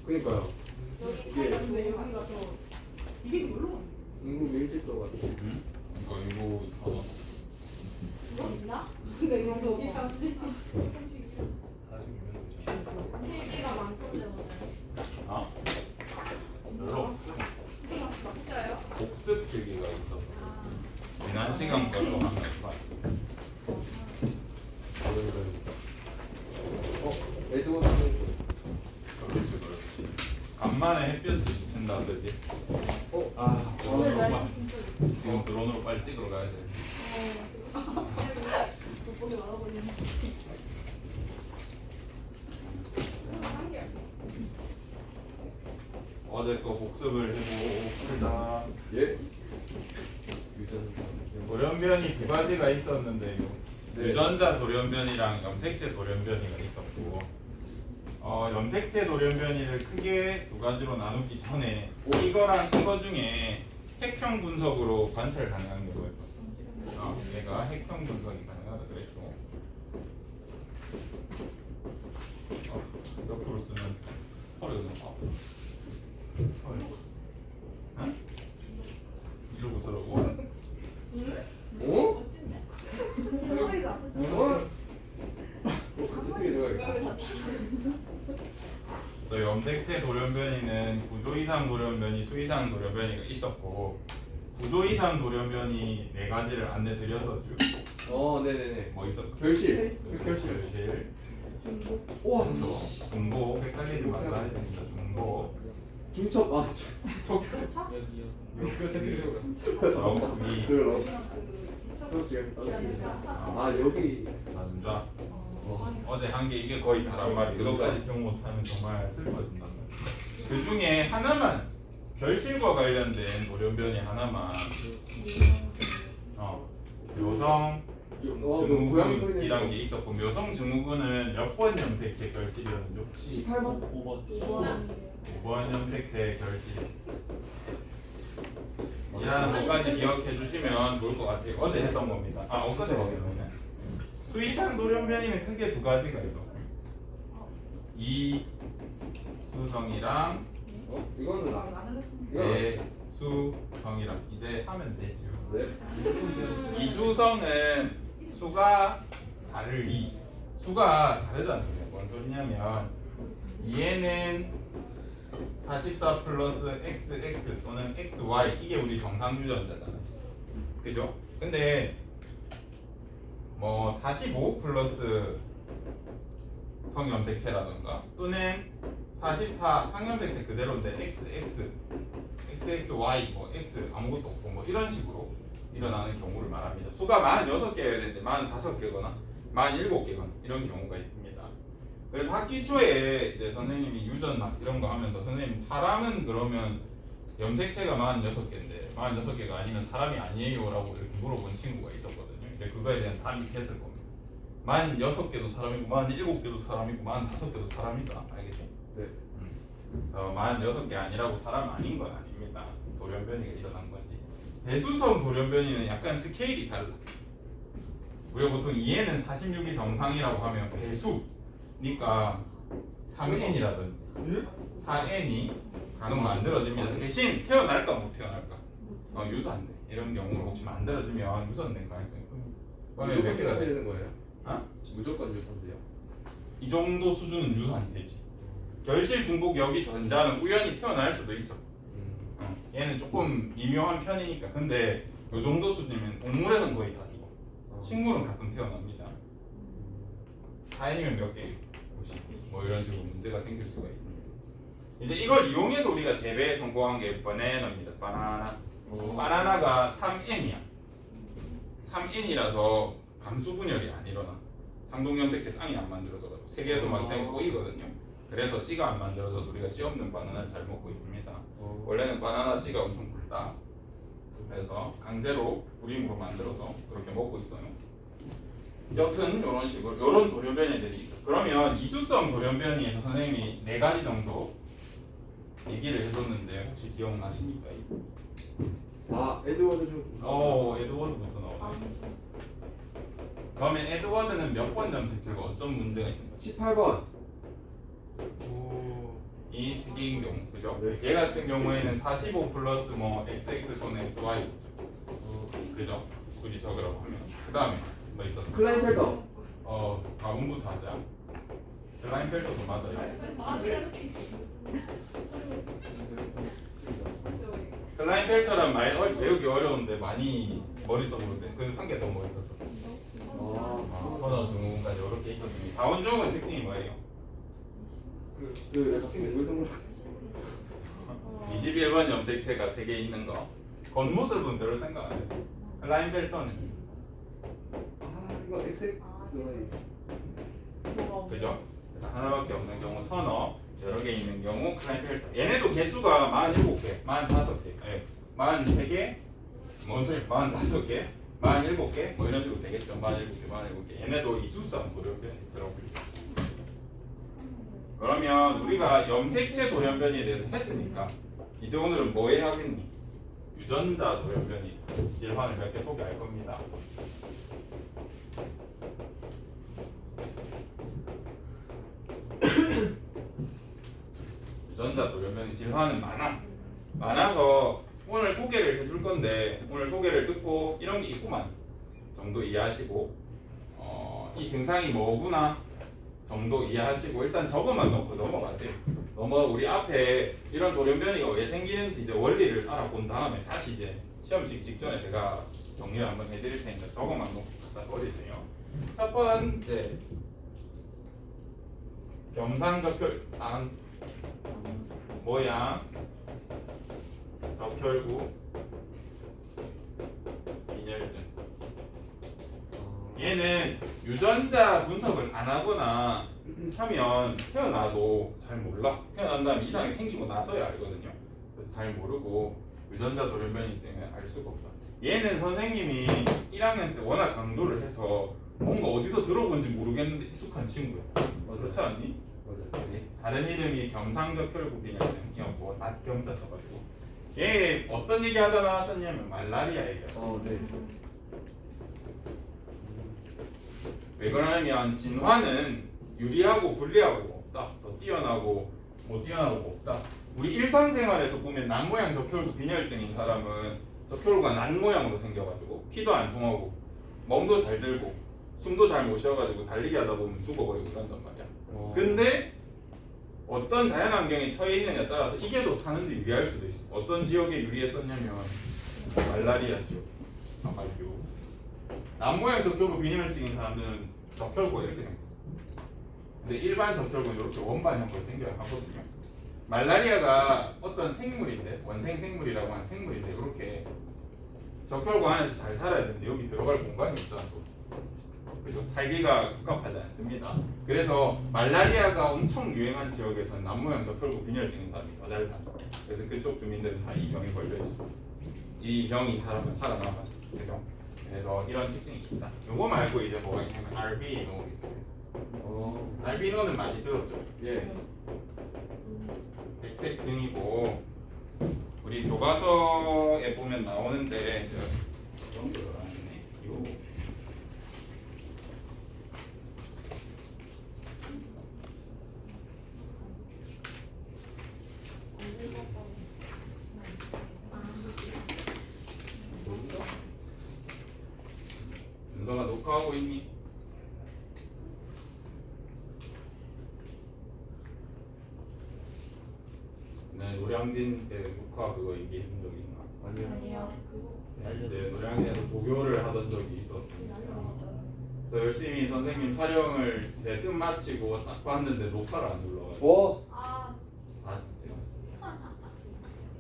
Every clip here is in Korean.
그니까요. 여기 이게 근데 여기가 더 이게 뭘로? 인구 밀집도 같아. 응? 이거 4번. 이거 있나? 그니까 이런 거 여기 있잖아. 46면 되죠. 필기가 많던데 오늘. 아? 별로 없어. 진짜요? 복습 필기가 있어. 아. 지난 시간 걸로 한번 해봐. 에드워드는 그렇지 그렇지. 간만에 햇볕이 비친다 그지? 오늘 드론으로 날씨 진짜 지금 드론으로 빨리 찍으러 가야 돼. 돋보기 말아버리네. 어제 거 복습을 해보고 풀자. 예. 유전. 돌연변이 두 가지가 있었는데요. 네. 유전자 돌연변이랑 염색체 돌연변이가 있었고, 염색체 돌연변이를 크게 두 가지로 나누기 전에 이거랑 이거 중에 핵형 분석으로 관찰 가능한 게 뭐였어? 내가 핵형 분석이 가능하다 그랬죠. 옆으로 쓰면 허리가 너무 아파. 허리. 응? 이러고 쓰라고? 어? 머리가. 어? 어떻게 들어가겠다. 그래서 염색체 돌연변이는 구조 이상 돌연변이, 수 이상 돌연변이가 있었고, 구조 이상 돌연변이 네 가지를 안내 드렸었죠. 네네네. 뭐 있었고? 결실. 결실. 결실, 우와. 중복, 헷갈리지 말라 했습니다. 중복, 중첩. 저. 러브리, 그럼. 여기. 남자. 어제 한 게 이게 거의 다란 말이 그거까지 병 못하면 정말 슬퍼진단 말이야. 그 중에 하나만 결실과 관련된 돌연변이 하나만 묘성 증후군이란 게 있었고, 묘성 증후군은 몇 번 염색체 결실이었는지 혹시 18번? 5번 염색체 결실 이라는 것까지 기억해 주시면 좋을 것 같아요. 어제 했던 겁니다. 엊그제 했네. 수이상 돌연변이는 크게 두 가지가 있어. 이수성이랑 이거는. 내수성이랑 이제 하면 되죠. 네. 이수성은 수가 다르리. 수가 다르다는 소리야. 뭔 소리냐면 얘는 44 플러스 XX 또는 XY 이게 우리 정상 유전자잖아요. 그죠? 근데 뭐 45 플러스 성염색체라던가 또는 44 상염색체 그대로인데 XX, XXY, 뭐 X 아무것도 없고 뭐 이런 식으로 일어나는 경우를 말합니다. 수가 46개여야 되는데 45개거나 47개거나 이런 경우가 있습니다. 그래서 학기 초에 이제 선생님이 유전학 이런 거 하면서 선생님 사람은 그러면 염색체가 46개인데 46개가 아니면 사람이 아니에요 라고 이렇게 물어본 친구가 있었거든요. 이제 그거에 대한 답이 됐을 겁니다. 46개도 사람이고 47개도 사람이고 45개도 사람이다. 알겠지? 네. 46개 아니라고 사람 아닌 건 아닙니다. 돌연변이가 일어난 거지. 배수성 돌연변이는 약간 스케일이 달라. 우리가 보통 이해는 46이 정상이라고 하면 배수니까 3n이라든지 4n이 간혹 만들어집니다. 대신 태어날까 못 태어날까? 유산돼. 이런 경우로 혹시 만들어지면 유산된 가능성이 커요. 무조건 유산이 되는 거예요? 무조건 유산돼요? 이 정도 수준은 유산이 되지. 결실 중복 여기 전자는 우연히 태어날 수도 있어. 얘는 조금 미묘한 편이니까. 근데 이 정도 수준이면 동물에는 거의 다 죽어. 식물은 가끔 태어납니다. 4n이면 몇 개? 90. 뭐 이런 식으로 문제가 생길 수가 있습니다. 이제 이걸 이용해서 우리가 재배에 성공한 게 바나나입니다. 바나나. 바나나가 3n이야. 3n이라서 감수 분열이 안 일어나. 상동염색체 쌍이 안 만들어져가지고 세계에서 막 이상이 꼬이거든요. 그래서 씨가 안 만들어져서 우리가 씨 없는 바나나를 잘 먹고 있습니다. 원래는 바나나 씨가 엄청 굵다. 그래서 강제로 불임으로 만들어서 그렇게 먹고 있어요. 여튼 이런 식으로 이런 돌연변이들이 있어. 그러면 이수성 돌연변이에서 선생님이 4가지 정도 얘기를 해줬는데 혹시 기억나십니까? 에드워드 중. 에드워드부터 나오네. 그러면 에드워드는 몇 번 염색체가 어떤 문제가 있는 거지? 18번. 이 세 개인 경우, 그죠? 네. 얘 같은 경우에는 45 플러스 뭐 XX 또는 XY, 그죠? 굳이 적으라고 하면. 그 다음에 뭐 있었어? 클라인펠더. 가문부터 하자. 클라인펠터도 맞아요. 클라인펠터란 말 외우기 어려운데 많이 머릿속으로 돼. 그 한 개 더 뭐 있었어? 터너 증후군까지 이렇게 있었습니다. 다원 증후군 특징이 뭐예요? 그 약간 둥글둥글. 21번 염색체가 3개 있는 거. 겉모습은 별로 생각 안 해. 클라인펠터는 이거 XX. 그죠? 그래서 하나밖에 없는 경우 터너, 여러 개 있는 경우 클라인펠터. 얘네도 개수가 47개, 45개, 43개, 뭔 소리? 45개, 47개, 뭐 이런 식으로 되겠죠. 47개, 47개. 얘네도 이수성 돌연변이 들어보죠. 그러면 우리가 염색체 돌연변이에 대해서 했으니까 이제 오늘은 뭐에 하겠니? 유전자 돌연변이 질환을 몇 개 소개할 겁니다. 유전자 돌연변이 질환은 많아서 오늘 소개를 해줄 건데 오늘 소개를 듣고 이런 게 있구만 정도 이해하시고 이 증상이 뭐구나 정도 이해하시고 일단 저것만 넣고 넘어가세요. 우리 앞에 이런 돌연변이가 왜 생기는지 이제 원리를 알아본 다음에 다시 이제 시험 직전에 제가 정리를 한번 해드릴 테니까 저것만 놓고 갖다 버리세요. 첫 번째 겸상적혈 모양 적혈구 빈혈증. 얘는 유전자 분석을 안 하거나 하면 태어나도 잘 몰라. 태어난 다음에 이상이 생기고 나서야 알거든요. 그래서 잘 모르고 유전자 돌연변이 때문에 알 수가 없어. 얘는 선생님이 1학년 때 워낙 강조를 해서 뭔가 어디서 들어본지 모르겠는데 익숙한 친구야. 그렇지 않니? 그치? 다른 이름이 경상적혈구 빈혈증이었고 낮경자 써가지고 얘 어떤 얘기 하다 나왔었냐면 말라리아 얘기야. 네. 왜 그러냐면 진화는 유리하고 불리하고 없다. 더 뛰어나고 못 뛰어나고 없다. 우리 일상생활에서 보면 난 모양 적혈구 빈혈증인 사람은 적혈구가 난 모양으로 생겨가지고 피도 안 통하고 멍도 잘 들고 숨도 잘 못 쉬어가지고 달리기 하다 보면 죽어버리고 그런단 말이야. 근데 어떤 자연환경에 처해 있느냐에 따라서 이게 더 사는데 유리할 수도 있어. 어떤 지역에 유리했었냐면 말라리아 지역. 아마요. 남모양 적혈구 빈혈증인 사람들은 적혈구가 이렇게 생겼어. 근데 일반 적혈구는 이렇게 원반형으로 생겨야 하거든요. 말라리아가 어떤 생물인데 원생 생물이라고 하는 생물인데 이렇게 적혈구 안에서 잘 살아야 되는데 여기 들어갈 공간이 없잖아. 그죠? 살기가 적합하지 않습니다. 그래서 말라리아가 엄청 유행한 지역에서는 남모양 적혈구 빈혈증인 사람이 더 잘 살아. 그래서 그쪽 주민들은 다 이 병이 걸려 있어. 이 병이 사람은 살아남아서. 그죠? 그래서 이런 특징이 있다. 요거 말고 이제 뭐가 있냐면 알비노 있어요. 알비노는 많이 들었죠? 예. 백색증이고 우리 교과서에 보면 나오는데 연결을 안 했네. 요. 윤서가 녹화하고 있니? 네, 노량진 때 녹화 그거 얘기해준 적이 있나? 아니요. 이제 노량진에서 조교를 하던 적이 있었습니다. 그래서 열심히 선생님 촬영을 이제 끝마치고 딱 봤는데 녹화를 안 눌러가지고 다시 찍었어요.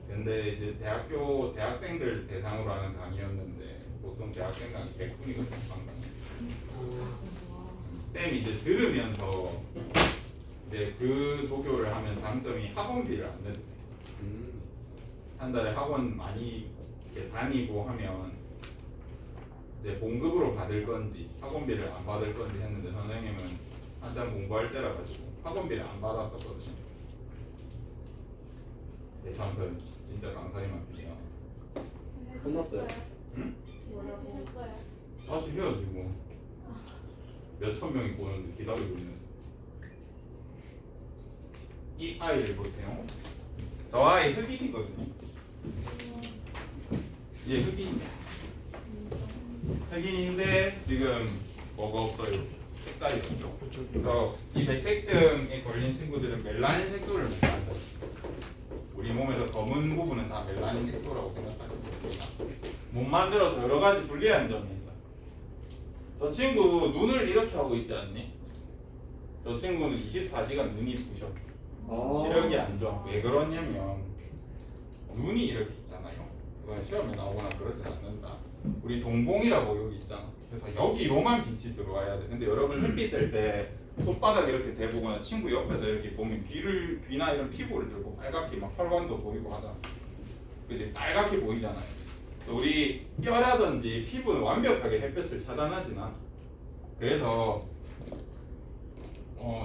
근데 이제 대학생들 대상으로 하는 강의였는데 보통 대학생 강의 100분이거든요. 쌤이 이제 들으면서 이제 그 조교를 하면 장점이 학원비를 안 내도 돼. 한 달에 학원 많이 이렇게 다니고 하면 이제 봉급으로 받을 건지 학원비를 안 받을 건지 했는데 선생님은 한참 공부할 때라 가지고 학원비를 안 받았었거든요. 네, 참 저는 진짜 강사님한테 미안. 끝났어요? 응? 뭐라고 했어요? 다시 해야지 뭐. 몇천 명이 보는데 기다리고 있는. 이 아이를 보세요. 저 아이 흑인이거든요. 얘 흑인인데 지금 뭐가 없어요? 색깔이 없죠. 그래서 이 백색증에 걸린 친구들은 멜라닌 색소를 못 만들어요. 우리 몸에서 검은 부분은 다 멜라닌 색소라고 생각하시면 됩니다. 못 만들어서 여러 가지 불리한 점이 있어요. 저 친구 눈을 이렇게 하고 있지 않니? 저 친구는 24시간 눈이 부셔. 시력이 안 좋아. 왜 그러냐면 눈이 이렇게 있잖아요. 그건 시험에 나오거나 그러진 않는다. 우리 동공이라고 여기 있잖아. 그래서 여기로만 빛이 들어와야 돼. 근데 여러분 햇빛 쐴 때 손바닥 이렇게 대보거나 친구 옆에서 이렇게 보면 귀나 이런 피부를 들고 빨갛게 막 혈관도 보이고 하잖아. 그지? 빨갛게 보이잖아요. 우리 뼈라든지 피부는 완벽하게 햇볕을 차단하진 않아. 그래서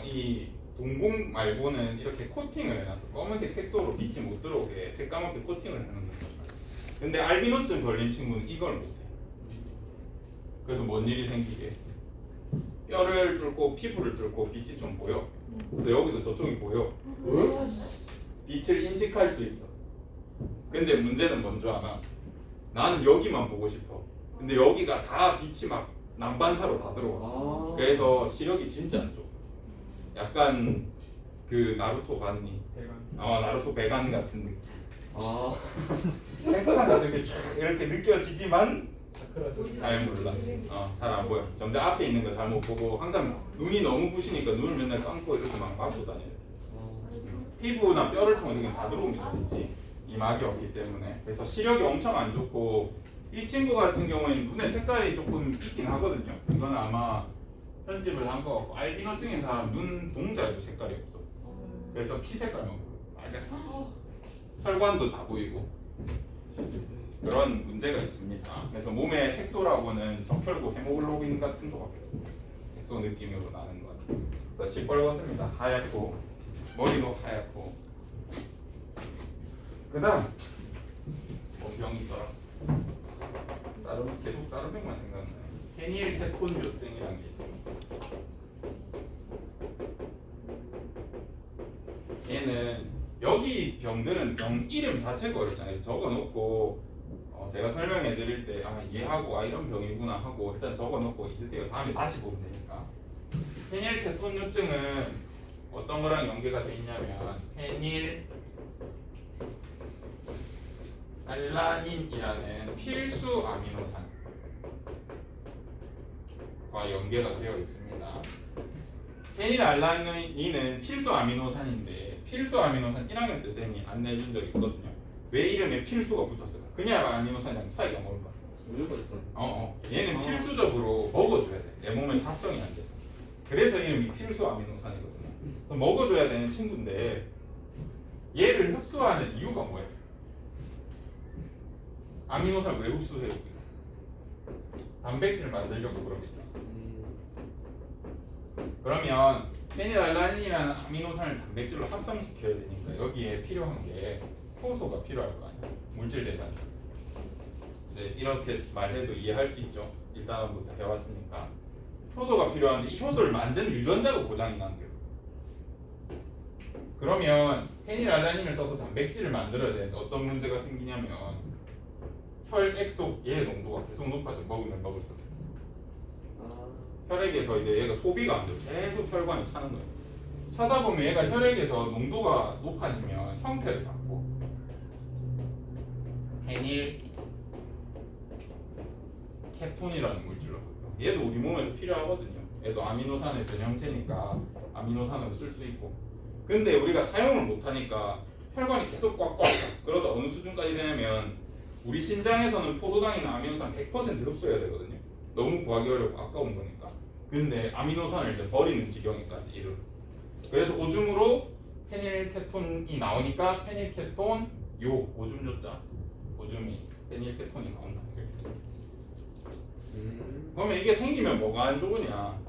이 동공 말고는 이렇게 코팅을 해놨어. 검은색 색소로 빛이 못 들어오게 새까맣게 코팅을 해놓는 거죠. 근데 알비노증 걸린 친구는 이걸 못해. 그래서 뭔 일이 생기게? 뼈를 뚫고 피부를 뚫고 빛이 좀 보여. 그래서 여기서 저쪽이 보여. 빛을 인식할 수 있어. 근데 문제는 뭔지 알아? 나는 여기만 보고 싶어. 근데 여기가 다 빛이 막 난반사로 다 들어와. 그래서 시력이 진짜 안 좋아. 약간 그 나루토 봤니? 나루토 배간 같은 느낌. 생각하면서 이렇게 느껴지지만 잘 몰라. 잘 안 보여. 점점 앞에 있는 거 잘못 보고 항상 눈이 너무 부시니까 눈을 맨날 감고 이렇게 막 감고 다녀야 돼. 피부나 뼈를 통해서 그냥 다 들어옵니다. 빛이. 이막이 없기 때문에. 그래서 시력이 엄청 안 좋고 이 친구 같은 경우에는 눈의 색깔이 조금 있긴 하거든요. 이건 아마 편집을 한 거 같고 알비노증인 사람 눈 동자에도 색깔이 없어. 그래서 피 색깔만 보여. 알겠다? 혈관도 다 보이고 그런 문제가 있습니다. 그래서 몸의 색소라고는 적혈구 헤모글로빈 같은 거밖에 없어요. 색소 느낌으로 나는 것 같아요. 그래서 시뻘겋습니다. 하얗고 머리도 하얗고. 그 다음 뭐 병이 있더라. 계속 다른 병만 생각나요. 페닐케톤요증이라는 게 있습니다. 얘는 여기 병들은 병 이름 자체가 어렵잖아요. 적어놓고 제가 설명해 드릴 때 이해하고 이런 병이구나 하고 일단 적어놓고 잊으세요. 다음에 다시 보면 되니까. 페닐케톤요증은 어떤 거랑 연계가 돼 있냐면 페닐 알라닌이라는 필수 아미노산과 연계가 되어 있습니다. 페닐알라닌은 필수 아미노산인데 필수 아미노산 1학년 때 쌤이 안내해준 적이 있거든요. 왜 이름에 필수가 붙었을까? 그냥 아미노산이랑 차이가 뭘까? 얘는 필수적으로 먹어줘야 돼. 내 몸에서 합성이 안 돼서. 그래서 이름이 필수 아미노산이거든요. 그래서 먹어줘야 되는 친구인데 얘를 흡수하는 이유가 뭐예요? 아미노산을 왜 흡수해요? 단백질을 만들려고 그러겠죠. 그러면 페닐알라닌이라는 아미노산을 단백질로 합성시켜야 되니까 여기에 필요한 게 효소가 필요할 거 아니야. 물질 대단위. 이제 이렇게 말해도 이해할 수 있죠. 1단원부터 배웠으니까. 효소가 필요한데 이 효소를 만드는 유전자가 고장이 난 거예요. 그러면 페닐알라닌을 써서 단백질을 만들어야 되는데 어떤 문제가 생기냐면 혈액 속 얘의 농도가 계속 높아져. 먹으면 먹을수록. 혈액에서 이제 얘가 소비가 안 돼. 계속 혈관이 차는 거예요. 차다 보면 얘가 혈액에서 농도가 높아지면 형태를 갖고 페닐 케톤이라는 물질로 얘도 우리 몸에서 필요하거든요. 얘도 아미노산의 변형체니까 아미노산으로 쓸 수 있고. 근데 우리가 사용을 못하니까 혈관이 계속 꽉꽉 그러다 어느 수준까지 되냐면 우리 신장에서는 포도당이나 아미노산 100% 흡수해야 되거든요. 너무 구하기 어렵고 아까운 거니까. 근데 아미노산을 이제 버리는 지경에까지 이르러. 그래서 오줌으로 페닐케톤이 나오니까 페닐케톤 오줌 요자 오줌이 페닐케톤이 나온다. 그러면 이게 생기면 뭐가 안 좋으냐?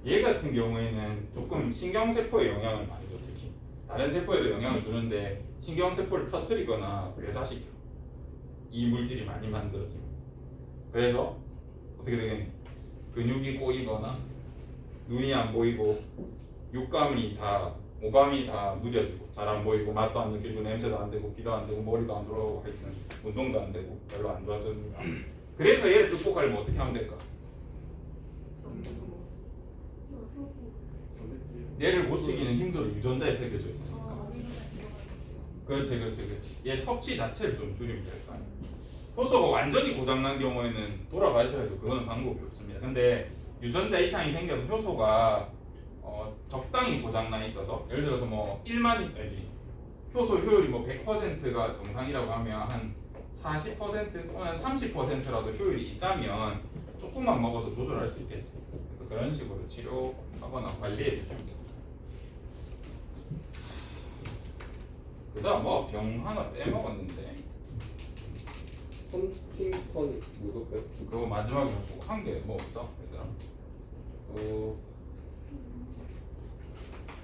얘 같은 경우에는 조금 신경세포에 영향을 많이 줘. 특히 다른 세포에도 영향을 주는데 신경세포를 터뜨리거나 괴사시켜. 이 물질이 많이 만들어지고. 그래서 어떻게 되겠니? 근육이 꼬이거나 눈이 안 보이고 육감이 다 오감이 다 무뎌지고 잘 안 보이고 맛도 안 느끼고 냄새도 안 되고 귀도 안 되고 머리도 안 돌아가고 하여튼 운동도 안 되고 별로 안 좋아졌습니다. 그래서 얘를 극복하려면 어떻게 하면 될까? 얘를 고치기는 힘들어. 유전자에 새겨져 있으니까. 그렇지. 얘 섭취 자체를 좀 줄이면 될 거 아니야. 효소가 완전히 고장난 경우에는 돌아가셔야죠. 그거는 방법이 없습니다. 근데 유전자 이상이 생겨서 효소가 적당히 고장나 있어서 예를 들어서 뭐 1만 효소 효율이 뭐 100%가 정상이라고 하면 한 40% 또는 30%라도 효율이 있다면 조금만 먹어서 조절할 수 있겠죠. 그래서 그런 식으로 치료하거나 관리해 주시면 됩니다. 그다음 뭐 병 하나 빼먹었는데 헌팅턴 무섭고요. 그거 마지막에 한 개 뭐 없어? 얘들아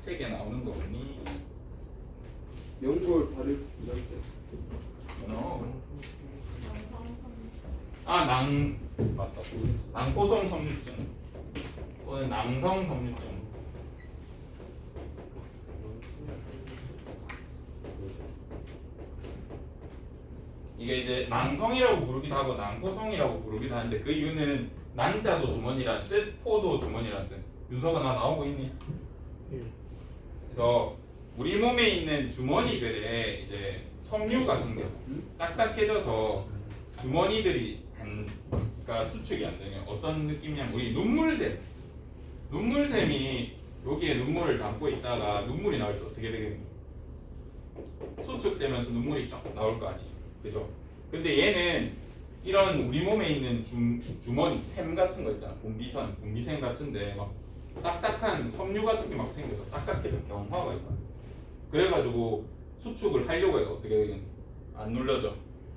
책에 나오는 거 없니? 연골 발육 유전자. 맞다. 낭포성 섬유증 또는 낭성 섬유증. 이게 이제 낭성이라고 부르기도 하고 낭포성이라고 부르기도 하는데 그 이유는 낭자도 주머니라는 뜻, 포도 주머니라는 뜻. 윤서가 나 나오고 있니? 그래서 우리 몸에 있는 주머니들에 이제 섬유가 생겨 딱딱해져서 주머니들이 그러니까 수축이 안 되냐. 어떤 느낌이냐면 우리 눈물샘이 여기에 눈물을 담고 있다가 눈물이 나올 때 어떻게 되겠니? 수축되면서 눈물이 쫙 나올 거 아니에요. 그죠? 근데 얘는 이런 우리 몸에 있는 주머니 샘 같은 거 있잖아. 분비샘 같은데 막 딱딱한 섬유 같은 게 막 생겨서 딱딱해져. 경화가 있다. 그래가지고 수축을 하려고 해도 어떻게 되겠니? 안 눌러져.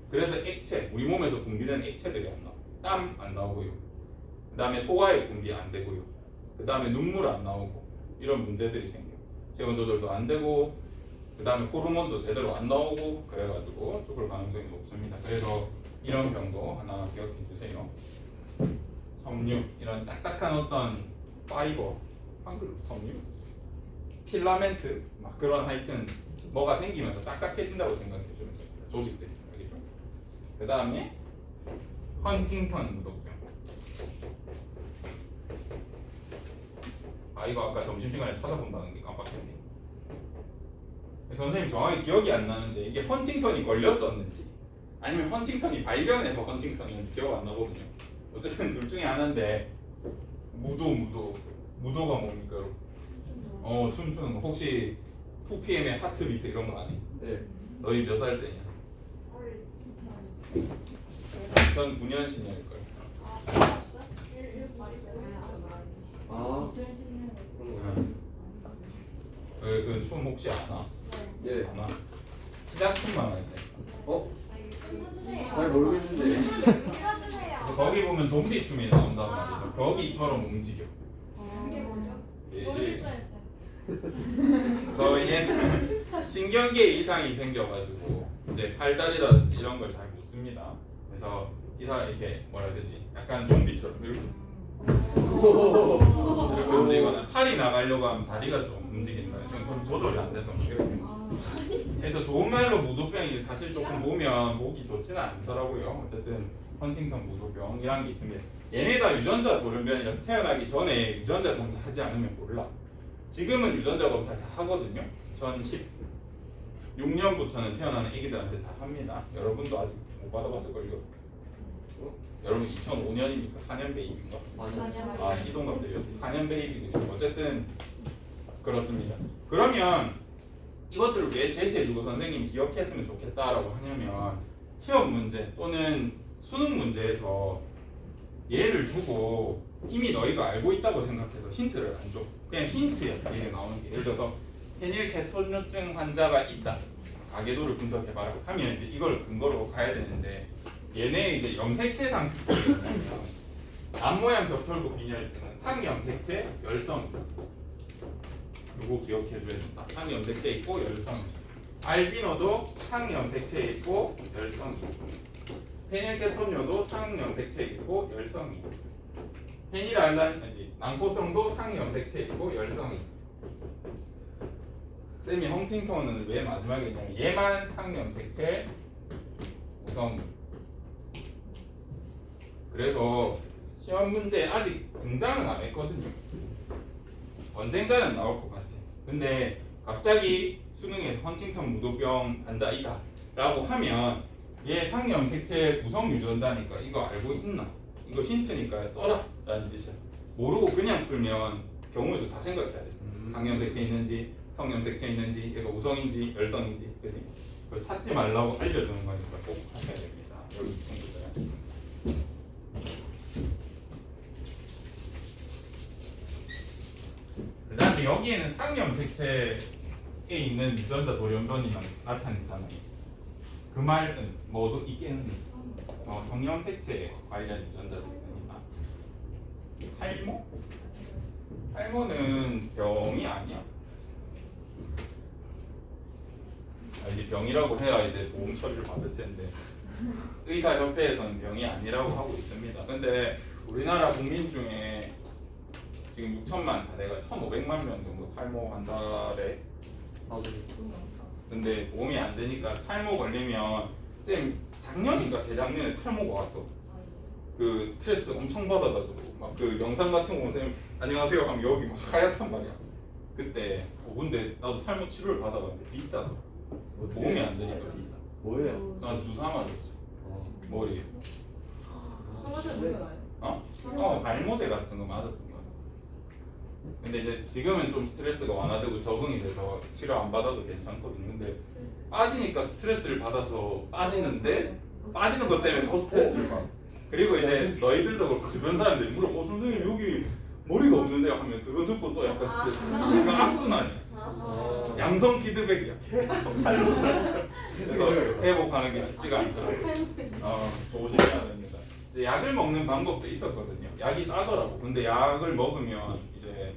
그래서 액체, 우리 몸에서 분비되는 액체들이 안 나와. 땀 안 나오고요. 그 다음에 소화에 분비 안 되고요. 그 다음에 눈물 안 나오고 이런 문제들이 생겨요. 체온 조절도 안 되고 그 다음에 호르몬도 제대로 안 나오고 그래가지고 죽을 가능성이 높습니다. 그래서 이런 병도 하나 기억해 주세요. 섬유, 이런 딱딱한 어떤 파이버, 한글 섬유? 필라멘트, 막 그런 하여튼 뭐가 생기면서 딱딱해진다고 생각해 주면 됩니다. 조직들이. 알겠죠? 그 다음에 헌팅턴 무독증. 이거 아까 점심시간에 찾아본다는 게 깜빡했네. 선생님 정확히 기억이 안 나는데 이게 헌팅턴이 걸렸었는지 아니면 헌팅턴이 발견해서 헌팅턴인지 기억 안 나거든요. 어쨌든 둘 중에 하나인데 무도가 뭡니까 여러분? 춤추는 거 혹시 2PM의 하트비트 이런 거 아니? 네. 너희 몇 살 때냐? 2009년생일 걸. 아. 그 춤 혹시 아나? 예. 아나? 시작 춤만 알지? 잘 모르겠는데. 그래서 거기 보면 좀비 춤이 나온단 말이죠. 거기처럼 움직여. 예. 그래서 이게 신경계 이상이 생겨가지고 이제 팔다리라든지 이런 걸 잘 못 씁니다. 그래서 이렇게 뭐라 해야 되지? 약간 좀비처럼 이렇게 움직이거나 팔이 나가려고 하면 다리가 좀 움직인다. 지금 그럼 조절이 안 돼서 이렇게. 그래서 좋은 말로 무도병이 사실 조금 보면 보기 좋지는 않더라고요. 어쨌든 헌팅턴 무도병이라는 게 있습니다. 얘네 다 유전자 돌연변이라서 태어나기 전에 유전자 검사 하지 않으면 몰라. 지금은 유전자 검사 다 하거든요. 2016년부터는 태어나는 애기들한테 다 합니다. 여러분도 아직 못 받아봤을걸요. 여러분 2005년이니까 4년 베이비인가? 이동갑들이 4년 베이비들이 어쨌든 그렇습니다. 그러면 이것들을 왜 제시해주고 선생님이 기억했으면 좋겠다라고 하냐면 시험 문제 또는 수능 문제에서 얘를 주고 이미 너희가 알고 있다고 생각해서 힌트를 안 줘. 그냥 힌트야. 얘가 나오는 게. 예를 들어서 페닐케토누증 환자가 있다. 가계도를 분석해봐라 하면 이제 이걸 근거로 가야 되는데 얘네 이제 염색체상 특징이 뭐냐면 앞모양 저혈구 빈혈증은 상염색체 열성. 요거 기억해줘야 된다. 상염색체 있고 열성. 알비노도 상염색체 있고 열성이. 페닐케토뇨도 상염색체 있고 열성이. 페닐알란 낭포성도 상염색체 있고 열성이. 쌤이 헌팅턴을 왜 마지막에 했냐면 얘만 상염색체 우성. 그래서 시험 문제에 아직 등장은 안 했거든요. 언젠가는 나올 것 같아. 근데 갑자기 수능에서 헌팅턴 무도병 환자이다 라고 하면 얘 상염색체 구성 유전자니까 이거 알고 있나? 이거 힌트니까 써라 라는 뜻이야. 모르고 그냥 풀면 경우에서 다 생각해야 돼. 상염색체 있는지 성염색체 있는지 얘가 우성인지 열성인지. 그지? 그걸 찾지 말라고 알려주는 거니까 꼭 하셔야 됩니다. 여기 친구들. 그 다음에 여기에는 상염색체에 있는 유전자 돌연변이 나타냈잖아요. 그 말은 뭐도 있겠는데 성염색체 관련 유전자도 있으니까. 탈모? 탈모는 병이 아니야. 이제 병이라고 해야 이제 보험 처리를 받을 텐데 의사협회에서는 병이 아니라고 하고 있습니다. 근데 우리나라 국민 중에 지금 6천만 다 돼가 1,500만 명 정도 탈모 환자래. 근데 보험이 안 되니까 탈모 걸리면 쌤 작년인가 재작년에 탈모가 왔어. 그 스트레스 엄청 받아가지고 막 그 영상 같은 거 보면 쌤 안녕하세요 하면 여기 막 하얗단 말이야. 그때 근데 나도 탈모 치료를 받아봤는데 비싸더라. 보험이 안 되니까 비싸. 뭐예요? 난 주사 맞았어. 머리에. 성화제 뭐예요? 발모제 같은 거 맞았던 거야. 근데 이제 지금은 좀 스트레스가 완화되고 적응이 돼서 치료 안 받아도 괜찮거든요. 근데 빠지니까 스트레스를 받아서 빠지는데 빠지는 것 때문에 더 스트레스를 받아. 그리고 이제 너희들도 그렇고 주변 사람들이 물어 선생님 여기 머리가 없는데요 하면 그거 듣고 또 약간 스트레스. 그러니까 악순환이야. 양성 피드백이야. 계속 탈모를. 그래서 회복하는 게 쉽지가 않더라고요. 조심해야 됩니다. 이제 약을 먹는 방법도 있었거든요. 약이 싸더라고. 근데 약을 먹으면 이제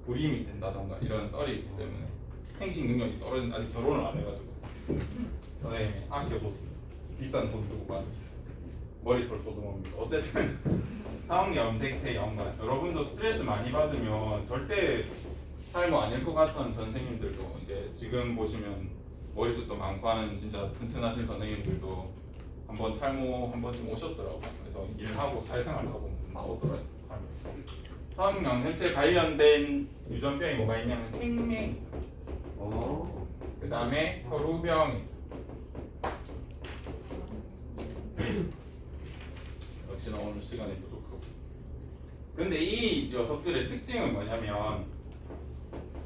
불임이 된다던가 이런 썰이 있기 때문에 생식 능력이 떨어진. 아직 결혼을 안 해가지고 선생님이 아껴뒀습니다. 비싼 돈 두고 맞았어요. 머리털 소중합니다. 어쨌든 성염색체 연관. 여러분도 스트레스 많이 받으면 절대 탈모 아닐 것 같던 선생님들도 이제 지금 보시면 머리숱도 많고 하는 진짜 튼튼하신 선생님들도 한번 탈모 한 번쯤 오셨더라고요. 그래서 일하고 사회생활하고 나오더라고요. 성염색체 관련된 유전병이 뭐가 있냐면 생맹 있어. 그 다음에 혈우병 있어. 역시나 오늘 시간이 부족하고. 근데 이 녀석들의 특징은 뭐냐면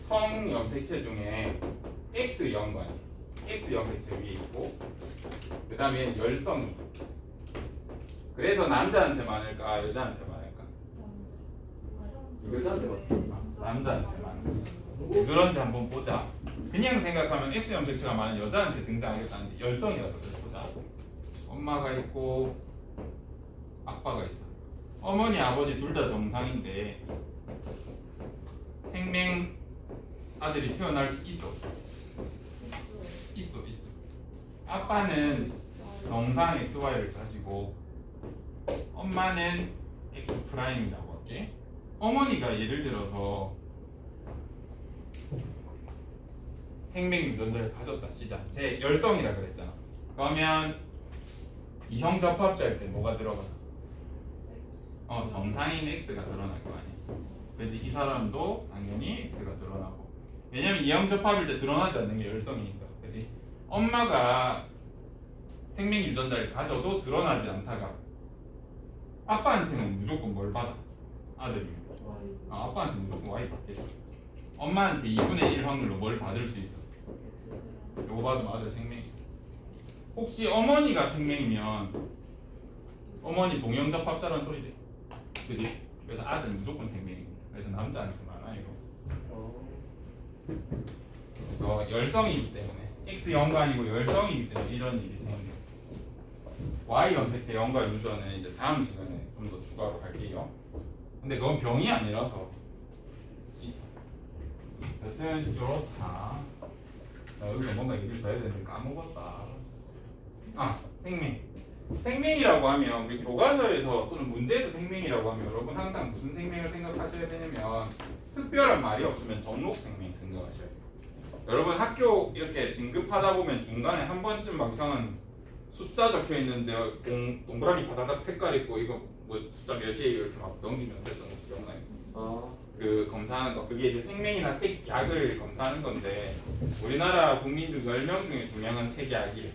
성염색체 중에 X형관, X염색체 위에 있고 그 다음에 열성이. 그래서 남자한테 많을까 여자한테 많을까? 여자한테 맞다. 남자한테 많을까? 그런지 한번 보자. 그냥 생각하면 X염색체가 많은 여자한테 등장하겠다는데 열성이라서 그래 보자. 엄마가 있고 아빠가 있어. 어머니 아버지 둘 다 정상인데 생맹 아들이 태어날 수 있어. 있어. 아빠는 정상 XY를 가지고 엄마는 X 프라임이라고 할게. 어머니가 예를 들어서 생명 유전자를 가졌다 치자. 제 열성이라 그랬잖아. 그러면 이형 접합자일 때 뭐가 들어가? 정상인 X가 드러날 거 아니야. 그래서 이 사람도 당연히 X가 드러나고. 왜냐면 이형 접합일 때 드러나지 않는 게 열성이니까. 그렇지? 엄마가 생명 유전자를 가져도 드러나지 않다가 아빠한테는 무조건 뭘 받아? 아들이면. 아빠한테 무조건 Y 받겠죠. 엄마한테 2분의 1 확률로 뭘 받을 수 있어? 요거 받으면 아들 생명이. 혹시 어머니가 생명이면 어머니 동형접합자라는 소리지. 그지? 그래서 아들 무조건 생명입니다. 그래서 남자한테 많아요. 그래서 열성이기 때문에 X 연관이고 열성이기 때문에 이런 일이 생깁니다. Y 염색체 연관 유전은 이제 다음 시간에 좀 더 추가로 할게요. 근데 그건 병이 아니라서 있어. 여튼 이렇다. 여기서 뭔가 얘기를 더 해야 되는데 까먹었다. 생명이라고 하면 우리 교과서에서 또는 문제에서 생명이라고 하면 여러분 항상 무슨 생명을 생각하셔야 되냐면 특별한 말이 없으면 정록 생명 생각하셔야 돼요. 여러분 학교 이렇게 진급하다 보면 중간에 한 번쯤 막 이상한 숫자 적혀 있는데 동그라미 바다닥 색깔 있고 이거 뭐 숫자 몇이에요 이렇게 막 넘기면서 했던 거 기억나요? 아, 그 검사하는 거 그게 이제 생명이나 색약을 검사하는 건데 우리나라 국민들 10명 중에 2명은 색약이에요.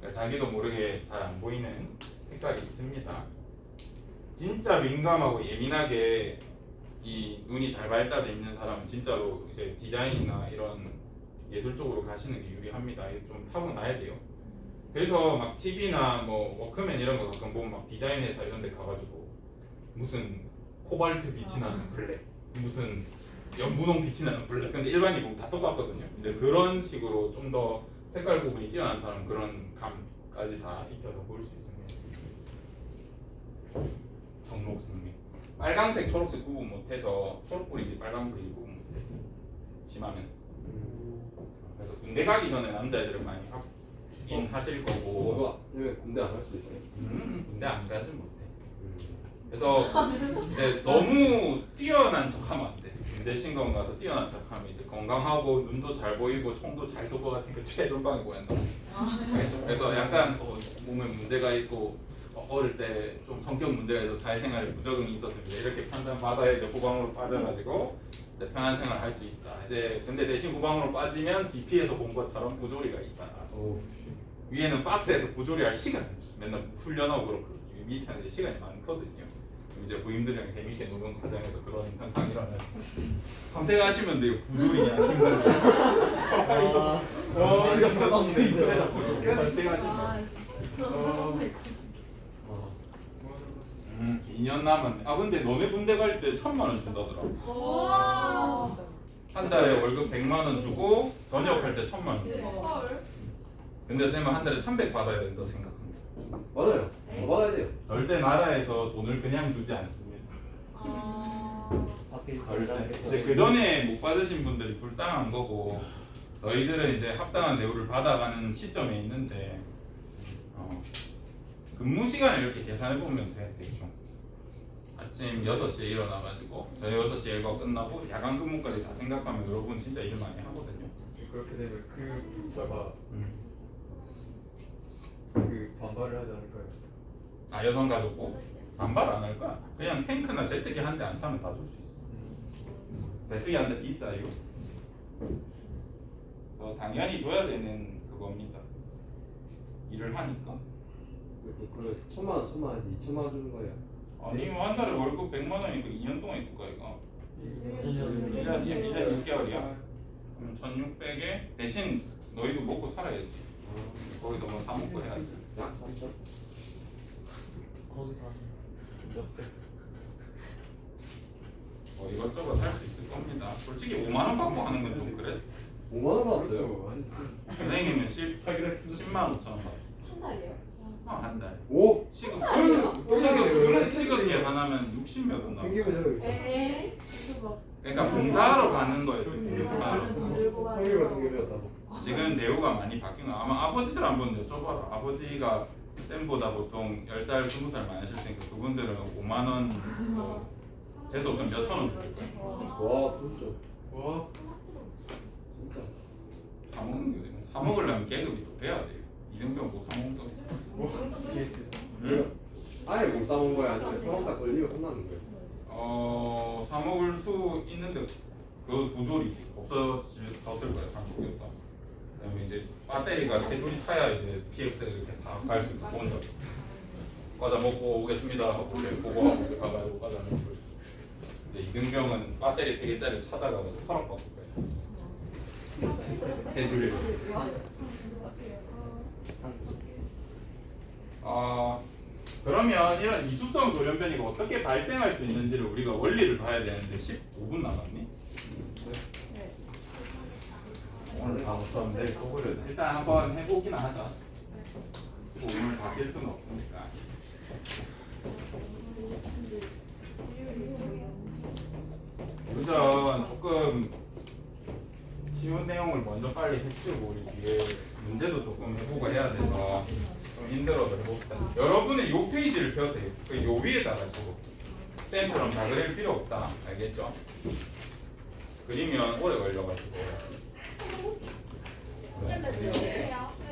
그러니까 자기도 모르게 잘 안 보이는 색깔이 있습니다. 진짜 민감하고 예민하게 이 눈이 잘 발달돼 있는 사람은 진짜로 이제 디자인이나 이런 예술 쪽으로 가시는 게 유리합니다. 이게 좀 타고나야 돼요. 그래서 막 TV나 뭐 워크맨 이런 거 가끔 보면 막 디자인 회사 이런 데 가가지고 무슨 코발트 빛이 나는 블랙, 무슨 연분홍 빛이 나는 블랙. 근데 일반인 보면 다 똑같거든요. 이제 그런 식으로 좀 더 색깔 구분이 뛰어난 사람은 그런 감까지 다 익혀서 볼 수 있습니다. 정록승리. 빨강색, 초록색 구분 못해서 초록불인지 빨강불인지 구분 못해. 심하면. 그래서 군대 가기 전에 남자애들은 많이 하긴 하실 거고. 뭐가 때문에 군대 안 갈 수도 있어요. 군대 안 가진 못해. 그래서 이제 너무 뛰어난 척하면 안 돼. 군대 신검 가서 뛰어난 척하면 이제 건강하고 눈도 잘 보이고 총도 잘 쏠 것 같으니까 최전방에 보낸다. 그래서 약간 몸에 문제가 있고 어릴 때 좀 성격 문제가 있어서 사회생활에 무적응이 있었습니다. 이렇게 판단 받아야 이제 후방으로 빠져가지고 이제 편한 생활 할 수 있다. 이제 근데 대신 후방으로 빠지면 DP에서 본 것처럼 부조리가 있다. 오, 위에는 박스에서 부조리할 시간이 없어. 맨날 훈련하고 그렇고 밑에는 이제 시간이 많거든요. 이제 부임들이랑 재밌게 노는 과정에서 그런 현상이 일어나요. 선택하시면 돼요. 부조리냐 힘든 진짜 선택하시면 돼요. 2년 남았네. 아 근데 너네 군대 갈 때 1,000만 원 준다더라. 와. 한 달에 월급 100만 원 주고 전역할 때 1,000만 원 주고. 헐. 근데 쌤은 한 달에 300 받아야 된다 생각합니다. 맞아요. 더 받아야 돼요. 절대 나라에서 돈을 그냥 주지 않습니다. 절대. 이제 그 전에 못 받으신 분들이 불쌍한 거고 너희들은 이제 합당한 대우를 받아가는 시점에 있는데 근무 시간을 이렇게 계산해 보면 돼 대충. 아침 6시에 일어나가지고 저희 6시에 일과 끝나고 야간 근무까지 다 생각하면 여러분 진짜 일 많이 하거든요. 그렇게 되면 그 부처가 그 반발을 하지 않을까요? 아 여성가족고 반발 안 할 거야. 그냥 탱크나 제트기 한 대 안 사면 다 줄 수 있어. 제트기 한 대 비싸요. 그래서 당연히 줘야 되는 그겁니다. 일을 하니까. 그래 1,000만 원, 2,000만 원 주는 거예요. 아니 뭐 한 달에 월급 100만 원이니까 2년 동안 있을 거야 이거. 1년 6개월이야. 그럼 1,600에 대신 너희도 먹고 살아야지. 거기서 뭐 사 먹고 해야지. 약 3천. 거기서 이것저것 할 수 있을 겁니다. 솔직히 5만 원 받고 하는 건 좀 그래. 5만 원 받았어요. 선생님은 10만 5천 원 받았어. 한 달이요? 한 달. 오, 시급 그래. 시급 계산하면 60몇 원 나와. 생기면 에이. 이거 그러니까 봉사하러 가는 거예요. 봉사하러. 형이가 생기면다고. 지금 대우가 많이 바뀐 거 아마 아버지들 한번 여쭤봐라. 아버지가 쌤보다 보통 10살, 20살 많으실 테니까 그분들은 5만 원 뭐 재수 없으면 몇천 원 줬을 거예요. 와, 그렇죠. 와. 진짜. 사 먹는 게 어디가. 사 먹으려면 계급이 또 돼야 돼요. 이등병 못 사 먹는 거. 응? 아예 못 사먹은 거야? 아니면 사먹다 걸리면 혼나는 거예요? 사 먹을 수 있는데 그 부조리지 없어졌을 거예요. 한국이었다. 그다음에 이제 배터리가 3줄이 차야 이제 PX를 이렇게 싹 갈 수 있어. 혼자서 과자 먹고 오겠습니다 하고 보고하고 가가지고 과자 먹고 이제 이등병은 배터리 3개짜리를 찾아가가지고 8억 받을 거예요. 3줄을. 그러면 이런 이수성 돌연변이가 어떻게 발생할 수 있는지를 우리가 원리를 봐야 되는데 15분 남았니? 네. 오늘 다 못하면 내일 또 그래. 일단 한번 해보기나 하자. 15분을 다 쓸 수는 없으니까. 우선 조금 쉬운 내용을 먼저 빨리 해치우고 우리 뒤에 문제도 조금 해보고 해야 돼서 좀 힘들어도 해봅시다. 여러분은 요 페이지를 펴세요. 요 위에다가 적어. 쌤처럼 다 그릴 필요 없다. 알겠죠? 그리면 오래 걸려가지고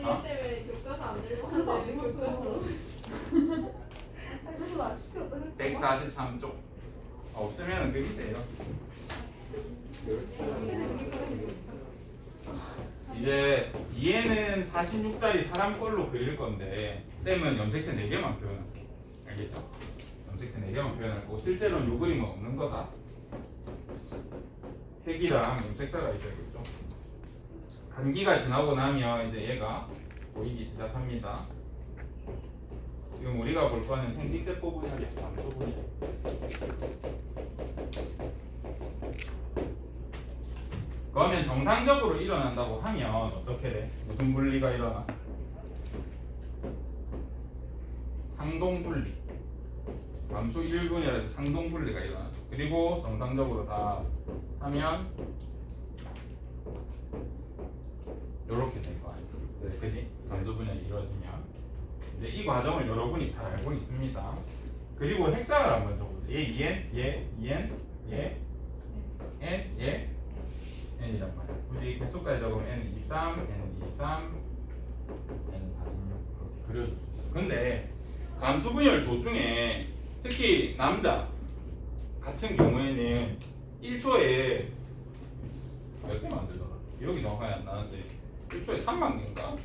아? 얘 교과서 안 들고 그래서 안 하는데 읽었어요. 교과서 아니 그래서 나 시켰다. 143쪽. 없으면 그리세요. 이제 뒤에는 46짜리 사람 걸로 그릴 건데 쌤은 염색체 4개만 표현할게. 알겠죠? 염색체 4개만 표현할 거고 실제로는 요 그림은 없는 거다. 색이랑 염색사가 있어야겠죠. 감기가 지나고 나면 이제 얘가 보이기 시작합니다. 지금 우리가 볼 거는 생식세 부분이야, 감소 부분이야. 그러면 정상적으로 일어난다고 하면 어떻게 돼? 무슨 분리가 일어나? 상동분리. 감수 1분이라서 상동분리가 일어나. 그리고 정상적으로 다 하면 요렇게 될 거 아니야. 네. 그지? 감수 분열이 이루어지면 이제 이 과정을 여러분이 잘 알고 있습니다. 그리고 핵상을 한번 적어보세요. 얘 2n, 얘 2n, 얘 n, 얘 n이란 말이야. 굳이 개수까지 적으면 n은 23, n은 23, n은 46 그렇게 그려줄 수 있어. 근데 감수 분열 도중에 특히 남자 같은 경우에는 1초에 몇 개 만들더라? 기억이 정확하게 안 나는데 1초에 3만 개인가?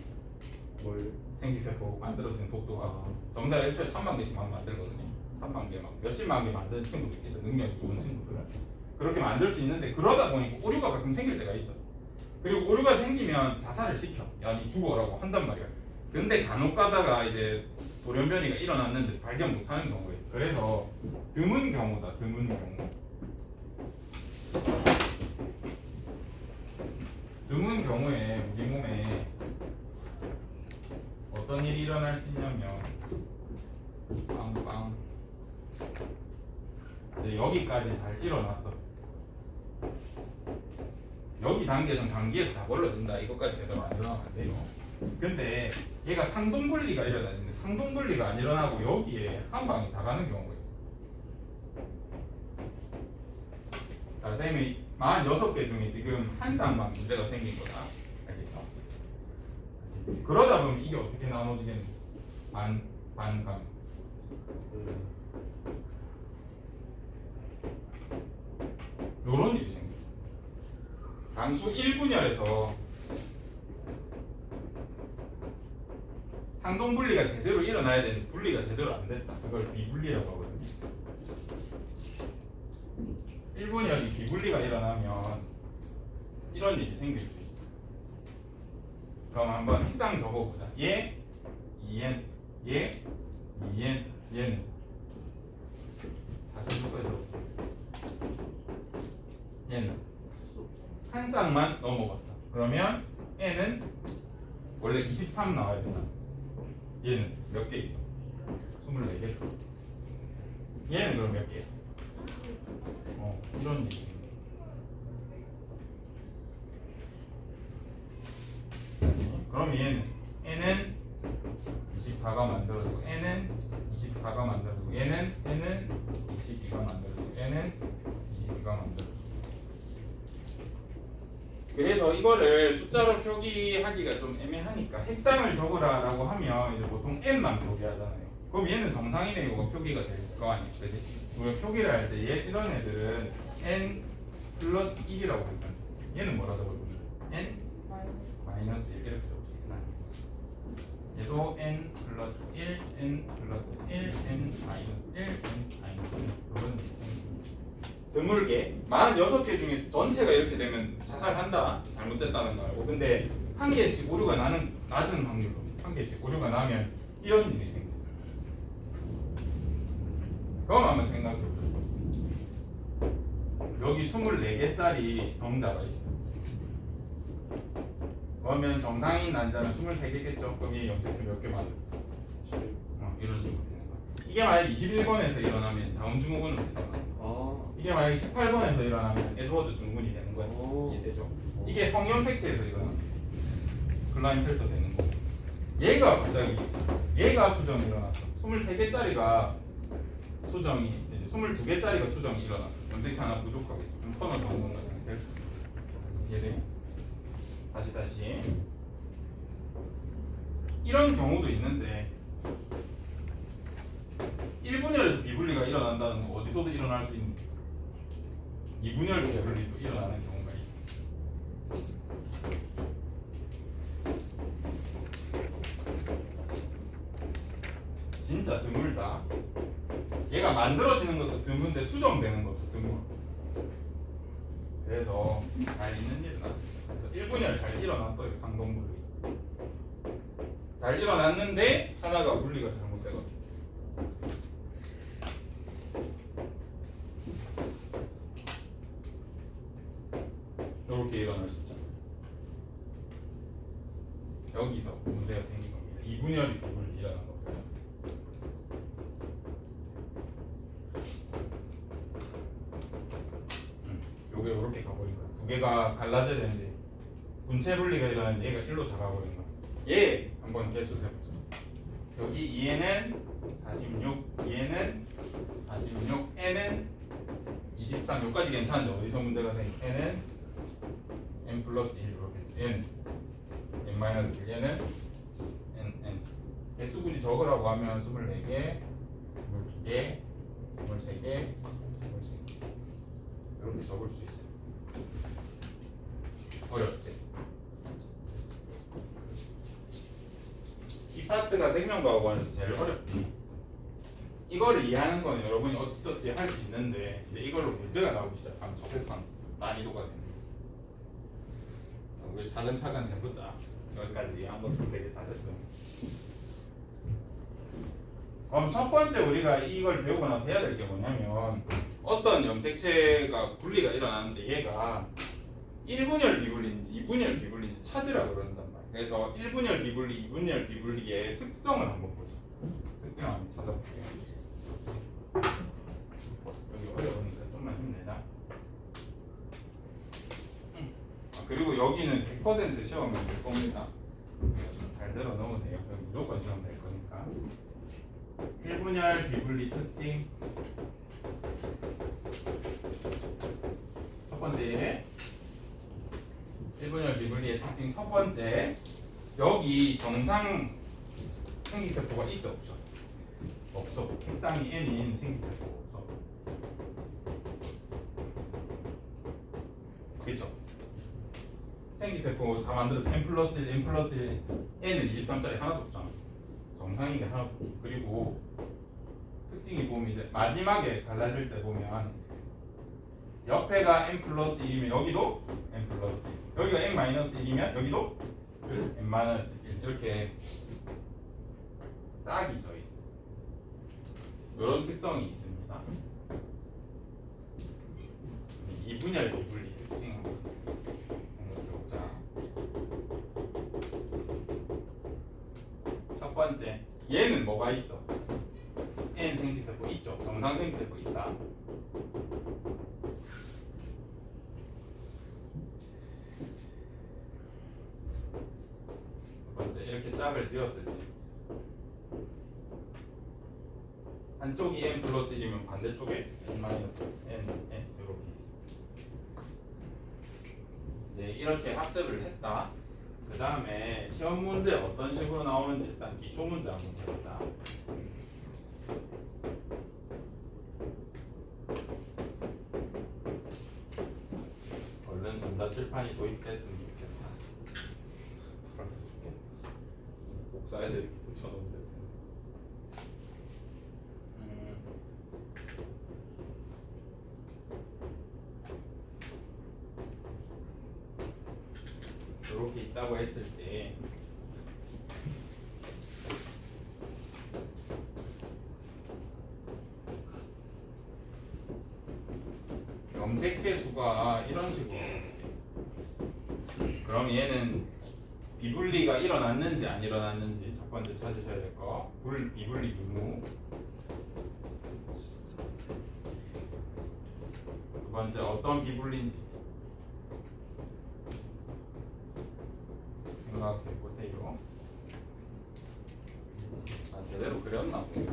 뭘? 생식세포 만들어진 속도가 정작 1초에 3만 개씩 막 만들거든요. 3만 개 막 몇십만 개 만드는 친구들 있겠죠. 능력이 좋은 친구들은 그렇게 만들 수 있는데 그러다 보니까 오류가 가끔 생길 때가 있어. 그리고 오류가 생기면 자살을 시켜. 아니 죽어라고 한단 말이야. 근데 간혹 가다가 이제 돌연변이가 일어났는데 발견 못하는 경우가 있어. 그래서 드문 경우다. 드문 경우. 드문 경우에 우리 몸에 어떤 일이 일어날 수 있냐면 빵빵 이제 여기까지 잘 일어났어. 여기 단계에서는 단계에서 다 벌어진다. 이것까지 제대로 안 일어나면 안 돼요. 근데 얘가 상동분리가 일어나는데 상동분리가 안 일어나고 여기에 한 방이 다 가는 경우가 있어. 자, 쌤이 46개 중에 지금 한 쌍만 문제가 생긴 거다. 알겠죠? 그러다 보면 이게 어떻게 나눠지겠니? 반감. 요런 일이 생겨. 감수 1분열에서 상동분리가 제대로 일어나야 되는데 분리가 제대로 안 됐다. 그걸 비분리라고 하거든요. 1분열이 비분리가 일어나면 이런 일이 생길 수 있어. 그럼 한번 핵상 적어보자. 얘 2n, 얘 2n, 얘는 다시 해서 얘는 한 쌍만 넘어갔어. 그러면 n은 원래 23 나와야 되나? 얘는 몇 개 있어? 24개. 얘는 그럼 몇 개야? 이런 얘기. 그럼 얘는 n은 24가 만들어지고 n은 24가 만들어지고 얘는 22가 만들어지고 얘는 22가 만들어지고. 그래서 이거를 숫자로 표기하기가 좀 애매하니까 핵상을 적으라라고 하면 이제 보통 n만 표기하잖아요. 그럼 얘는 정상인의 이거 표기가 될 거 아니에요, 그지? 우리가 표기를 할 때 이런 애들은 n 플러스 1이라고 했어. 얘는 뭐라 적어요? n 마이너스 1 이렇게 적었어. 얘도 n 플러스 1, n 플러스 1, n 마이너스 1, n 마이너스 1 그런 드물게 46개 중에 전체가 이렇게 되면 자살한다. 잘못됐다는 거 알고. 근데 한 개씩 오류가 나는 낮은 확률로 한 개씩 오류가 나면 이런 일이 생겨. 그럼 한번 생각해보세요. 여기 24개짜리 정자가 있어. 그러면 정상인 난자는 23개겠죠? 그럼 얘 염색체 몇 개 만들어? 이런 식으로 되는 거야. 이게 만약 21번에서 일어나면 다음 증후군으로 태어나. 이게 만약 18번에서 일어나면 에드워드 증후군이 되는 거야. 이해되죠? 이게 성염색체에서 일어나. 클라인펠터 되는 거. 얘가 갑자기 얘가 수정이 일어났어. 23개짜리가 수정이 이제 22개짜리가 수정이 일어나. 염색체 하나 부족하겠죠. 그럼 터널 정문 같은 게 될 수 있어. 이해돼요? 다시 이런 경우도 있는데 1분열에서 비분리가 일어난다는 건 어디서도 일어날 수 있는 2분열 비분리도 일어나는 경우가 있습니다. 진짜 드물다. 얘가 만들어지는 것도 드문데 수정되는 것도 드물어. 그래서 잘 있는 일은 아니에요. 그래서 1분열 잘 일어났어요. 상동분리 잘 일어났는데 하나가 분리가 잘못되거든요. 이렇게 일어날 수 있잖아요. 여기서 문제가 생긴 겁니다. 2분열이 비분리 일어난 거고요. 요게 이렇게 가버린 거야. 두 개가 갈라져야 되는데 분체 분리가 일어나는데 얘가 1로 다 가버린 거야. 얘 한번 개수 세보자. 여기 2에는 46, 2에는 46, n은 23. 여기까지 괜찮은데 어디서 문제가 생겨? n은 n 플러스 1 이렇게 n n 마이너스 1 얘는 n 개수 굳이 적으라고 하면 24개, 22개, 23개, 23개 이렇게 적을 수 있어. 어렵지? 이 파트가 생명과학원에서 제일 어렵지. 이거를 이해하는 건 여러분이 어찌저찌 할 수 있는데 이제 이걸로 문제가 나오기 시작하면 적외선 난이도가 됩니다. 우리 차근차근 해보자. 여기까지 이해한 것도 되게 잘했어요. 그럼 첫 번째 우리가 이걸 배우고 나서 해야 될 게 뭐냐면 어떤 염색체가 분리가 일어나는데 얘가 1분열 비분리인지 2분열 비분리인지 찾으라고 그런단 말이에요. 그래서 1분열 비분리, 2분열 비분리의 특성을 한번 보자. 특성을 한번 찾아볼게요. 여기 어려우니까 좀만 힘내자. 그리고 여기는 100% 시험이 될 겁니다. 잘 들어 넣으세요. 여기 무조건 시험 될 거니까. 1분열 비분리 특징. 첫 번째 1분열 비분리의 특징 첫 번째, 여기 정상 생기세포가 있어 없어? 없어. 색상이 n인 생기세포가 없어. 그쵸? 생기세포 다 만들어도 n 플러스 1, n 플러스 1, n은 23짜리 하나도 없잖아. 정상인 게 하나도 없고. 그리고 특징이 보면 이제 마지막에 갈라질 때 보면 옆에가 n 플러스 1이면 여기도 n 플러스 1, 여기가 n 마이너스 1이면 여기도 n 마이너스 1 이렇게 짝이 져 있어. 이런 특성이 있습니다. 2분열 비분리 특징 한번 보자. 첫 번째, 얘는 뭐가 있어? n 생식세포 있죠. 정상 생식세포 있다. 첫 번째, 이렇게 짝을 지었을 때 한쪽이 n 플러스 1이면 반대쪽에 n 마이너스 n 이렇게 있어. 이제 이렇게 학습을 했다. 그 다음에 시험 문제 어떤 식으로 나오는지 일단 기초 문제 한번 해보자. 얼른 전자칠판이 도입됐으면 좋겠다. 그럼 좋겠지. 복사해서 이렇게 붙여놓으면 될 텐데. 이렇게 있다고 했을 때 염색체 수가 이런 식으로, 그럼 얘는 비분리가 일어났는지 안 일어났는지 첫 번째 찾으셔야 될 거. 비분리 유무. 두 번째 어떤 비분리인지 생각해 보세요. 아, 제대로 그렸나 보네.